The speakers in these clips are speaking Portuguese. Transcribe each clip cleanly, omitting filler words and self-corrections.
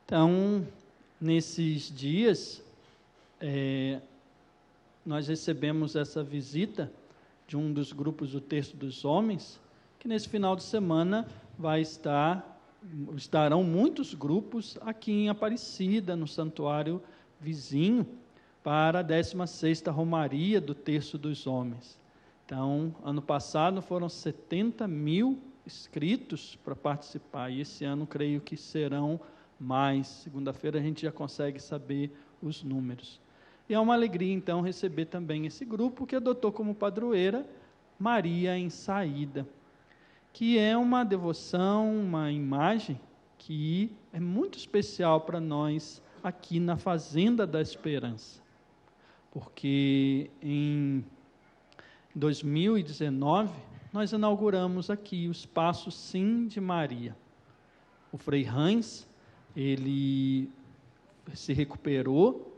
Então, nesses dias, nós recebemos essa visita de um dos grupos do Terço dos Homens, que nesse final de semana estarão muitos grupos aqui em Aparecida, no santuário vizinho, para a 16ª Romaria do Terço dos Homens. Então, ano passado foram 70 mil inscritos para participar, e esse ano creio que serão mais. Segunda-feira a gente já consegue saber os números. E é uma alegria, então, receber também esse grupo que adotou como padroeira Maria em Saída, que é uma devoção, uma imagem que é muito especial para nós aqui na Fazenda da Esperança, porque em 2019 nós inauguramos aqui o Espaço Sim de Maria. O Frei Hans, ele se recuperou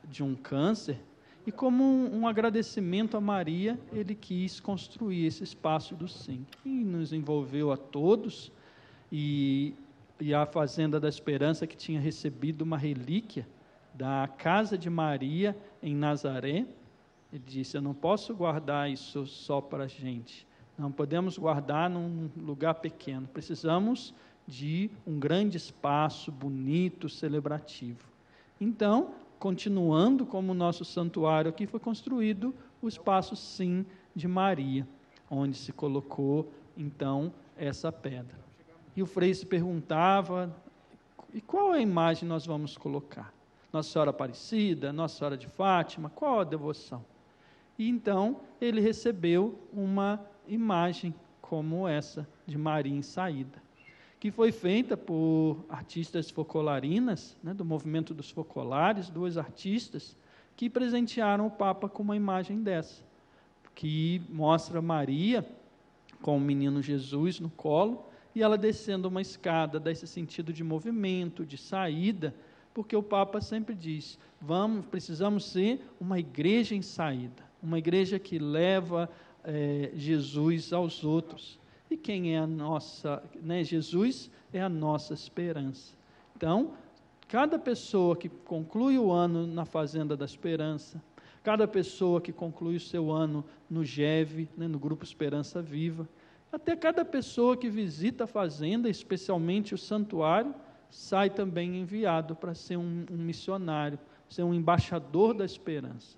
de um câncer, e como um agradecimento a Maria, ele quis construir esse espaço do Sim, e nos envolveu a todos, e a Fazenda da Esperança, que tinha recebido uma relíquia da Casa de Maria em Nazaré, ele disse: eu não posso guardar isso só para a gente, não podemos guardar num lugar pequeno, precisamos de um grande espaço, bonito, celebrativo. Então, continuando como o nosso santuário aqui, foi construído o Espaço Sim de Maria, onde se colocou, então, essa pedra. E o Frei se perguntava: e qual é a imagem nós vamos colocar? Nossa Senhora Aparecida, Nossa Senhora de Fátima, qual a devoção? E então, ele recebeu uma imagem como essa, de Maria em Saída, que foi feita por artistas focolarinas, do movimento dos focolares, 2 artistas, que presentearam o Papa com uma imagem dessa, que mostra Maria com o menino Jesus no colo, e ela descendo uma escada, dá esse sentido de movimento, de saída, porque o Papa sempre diz: precisamos ser uma igreja em saída, uma igreja que leva Jesus aos outros. E quem é a nossa, Jesus é a nossa esperança. Então, cada pessoa que conclui o ano na Fazenda da Esperança, cada pessoa que conclui o seu ano no GEV, no Grupo Esperança Viva, até cada pessoa que visita a Fazenda, especialmente o santuário, sai também enviado para ser um missionário, ser um embaixador da esperança.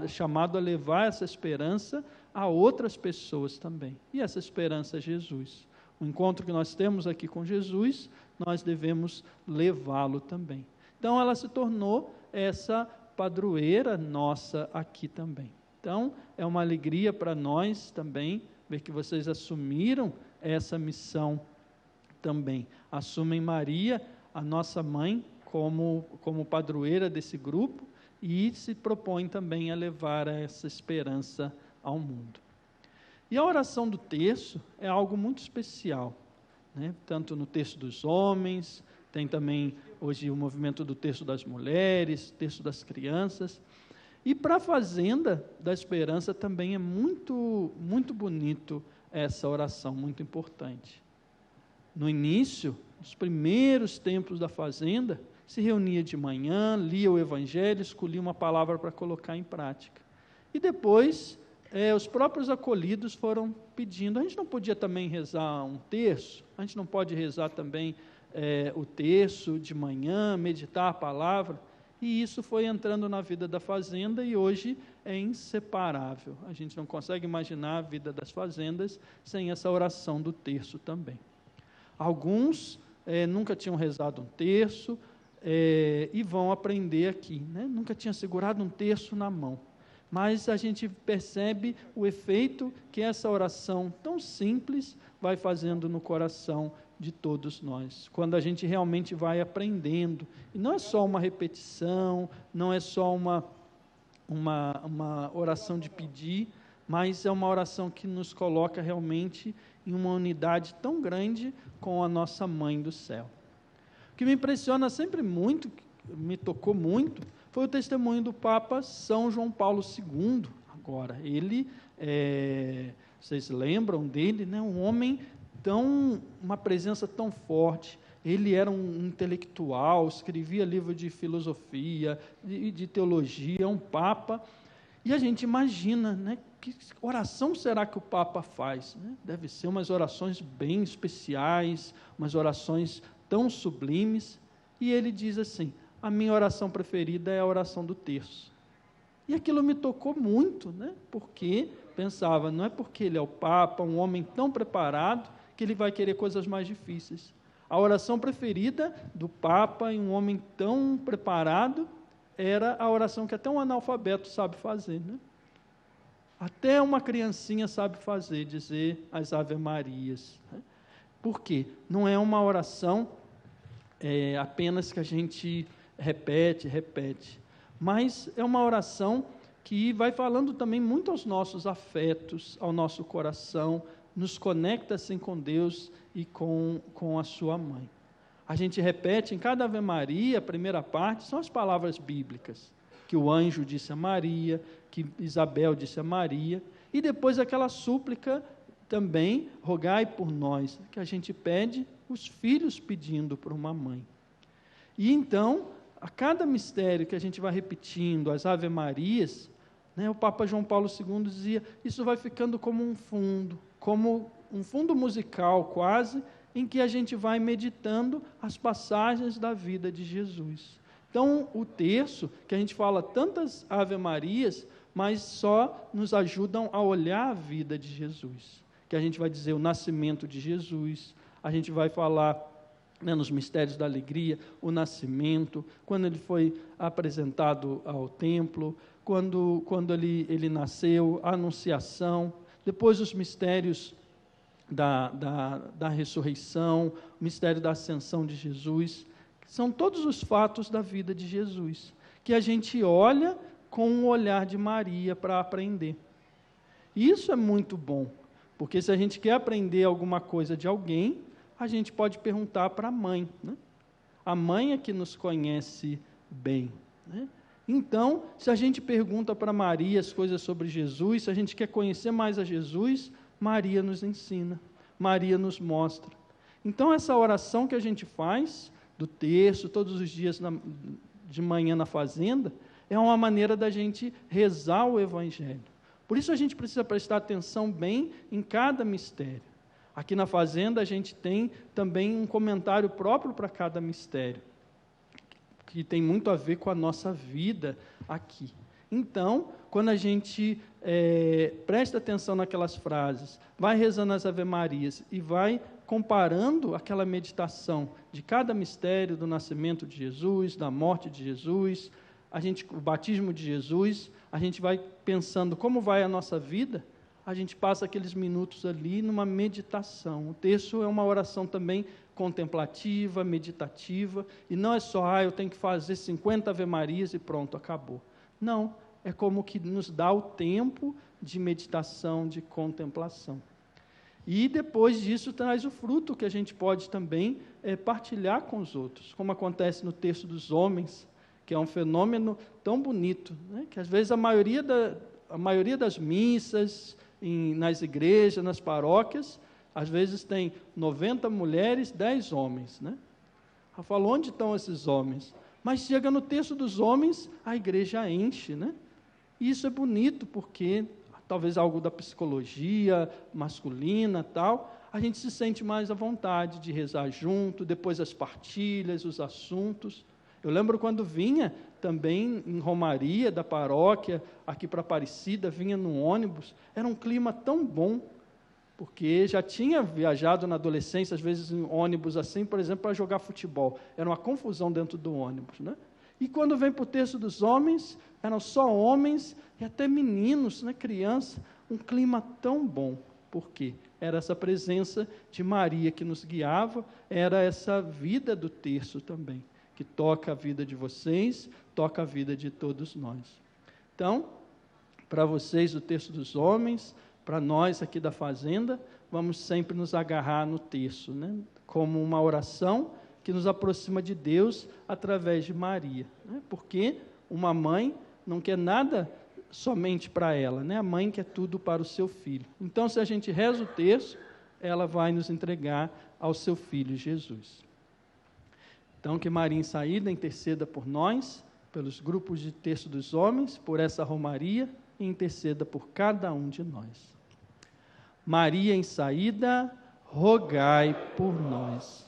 Chamado a levar essa esperança a outras pessoas também. E essa esperança é Jesus. O encontro que nós temos aqui com Jesus, nós devemos levá-lo também. Então, ela se tornou essa padroeira nossa aqui também. Então, é uma alegria para nós também ver que vocês assumiram essa missão também. Assumem Maria, a nossa mãe, como padroeira desse grupo, e se propõem também a levar essa esperança ao mundo. E a oração do terço é algo muito especial, tanto no Terço dos Homens, tem também hoje o movimento do Terço das Mulheres, Terço das Crianças, e para a Fazenda da Esperança também é muito, muito bonito essa oração, muito importante. No início, nos primeiros tempos da Fazenda, se reunia de manhã, lia o Evangelho, escolhia uma palavra para colocar em prática. E depois, os próprios acolhidos foram pedindo: a gente não podia também rezar um terço? A gente não pode rezar também o terço de manhã, meditar a palavra? E isso foi entrando na vida da Fazenda e hoje é inseparável. A gente não consegue imaginar a vida das fazendas sem essa oração do terço também. Alguns nunca tinham rezado um terço, e vão aprender aqui, nunca tinha segurado um terço na mão, mas a gente percebe o efeito que essa oração tão simples vai fazendo no coração de todos nós, quando a gente realmente vai aprendendo, e não é só uma repetição, não é só uma oração de pedir, mas é uma oração que nos coloca realmente em uma unidade tão grande com a nossa Mãe do Céu. O que me impressiona sempre muito, me tocou muito, foi o testemunho do Papa São João Paulo II. Agora, ele, vocês lembram dele, um homem uma presença tão forte. ele era um intelectual, escrevia livro de filosofia, de teologia, um papa, e a gente imagina, né, que oração será que o Papa faz? Né? Deve ser umas orações bem especiais, umas orações tão sublimes, e ele diz assim, a minha oração preferida é a oração do terço. E aquilo me tocou muito, né? Porque pensava, não é porque ele é o Papa, um homem tão preparado, que ele vai querer coisas mais difíceis. A oração preferida do Papa, e um homem tão preparado, era a oração que até um analfabeto sabe fazer, né? Até uma criancinha sabe fazer, dizer as Ave-Marias. Né? Por quê? Não é uma oração apenas que a gente repete, mas é uma oração que vai falando também muito aos nossos afetos, ao nosso coração, nos conecta assim com Deus e com a sua mãe. A gente repete em cada Ave Maria, a primeira parte, são as palavras bíblicas, que o anjo disse a Maria, que Isabel disse a Maria, e depois aquela súplica também, rogai por nós, que a gente pede, os filhos pedindo por uma mãe. E então, a cada mistério que a gente vai repetindo, as Ave Marias, né, o Papa João Paulo II dizia, isso vai ficando como um fundo musical quase, em que a gente vai meditando as passagens da vida de Jesus. Então, o terço, que a gente fala tantas Ave Marias, mas só nos ajudam a olhar a vida de Jesus. Que a gente vai dizer o nascimento de Jesus, a gente vai falar, né, nos mistérios da alegria, o nascimento, quando ele foi apresentado ao templo, quando ele nasceu, a anunciação, depois os mistérios da ressurreição, o mistério da ascensão de Jesus, são todos os fatos da vida de Jesus, que a gente olha com o olhar de Maria para aprender. E isso é muito bom, porque se a gente quer aprender alguma coisa de alguém, a gente pode perguntar para a mãe, né? A mãe é que nos conhece bem, né? Então, se a gente pergunta para Maria as coisas sobre Jesus, se a gente quer conhecer mais a Jesus, Maria nos ensina, Maria nos mostra. Então, essa oração que a gente faz, do terço, todos os dias de manhã na fazenda, é uma maneira da gente rezar o Evangelho. Por isso a gente precisa prestar atenção bem em cada mistério. Aqui na fazenda a gente tem também um comentário próprio para cada mistério, que tem muito a ver com a nossa vida aqui. Então, quando a gente presta atenção naquelas frases, vai rezando as Ave-Marias e vai comparando aquela meditação de cada mistério do nascimento de Jesus, da morte de Jesus, o batismo de Jesus, a gente vai pensando como vai a nossa vida, a gente passa aqueles minutos ali numa meditação. O terço é uma oração também contemplativa, meditativa, e não é só, eu tenho que fazer 50 Ave-Marias e pronto, acabou. Não, é como que nos dá o tempo de meditação, de contemplação. E depois disso traz o fruto que a gente pode também partilhar com os outros, como acontece no Terço dos Homens, que é um fenômeno tão bonito, né? Que às vezes a maioria das missas, nas igrejas, nas paróquias, às vezes tem 90 mulheres, 10 homens, né? Eu falo, onde estão esses homens? Mas chega no Terço dos Homens, a igreja enche, né? E isso é bonito, porque talvez algo da psicologia masculina, tal, a gente se sente mais à vontade de rezar junto, depois as partilhas, os assuntos. Eu lembro quando vinha também em romaria da paróquia, aqui para Aparecida, vinha no ônibus, era um clima tão bom, porque já tinha viajado na adolescência, às vezes em ônibus assim, por exemplo, para jogar futebol. Era uma confusão dentro do ônibus, né? E quando vem para o Terço dos Homens, eram só homens e até meninos, né, criança, um clima tão bom. Por quê? Era essa presença de Maria que nos guiava, era essa vida do terço também, que toca a vida de vocês, toca a vida de todos nós. Então, para vocês o Terço dos Homens, para nós aqui da fazenda, vamos sempre nos agarrar no terço, né, como uma oração que nos aproxima de Deus através de Maria, né, porque uma mãe não quer nada somente para ela, né, a mãe quer tudo para o seu filho. Então, se a gente reza o terço, ela vai nos entregar ao seu filho Jesus. Então, que Maria em saída interceda por nós, pelos grupos de terço dos homens, por essa romaria, e interceda por cada um de nós. Maria em saída, rogai por nós.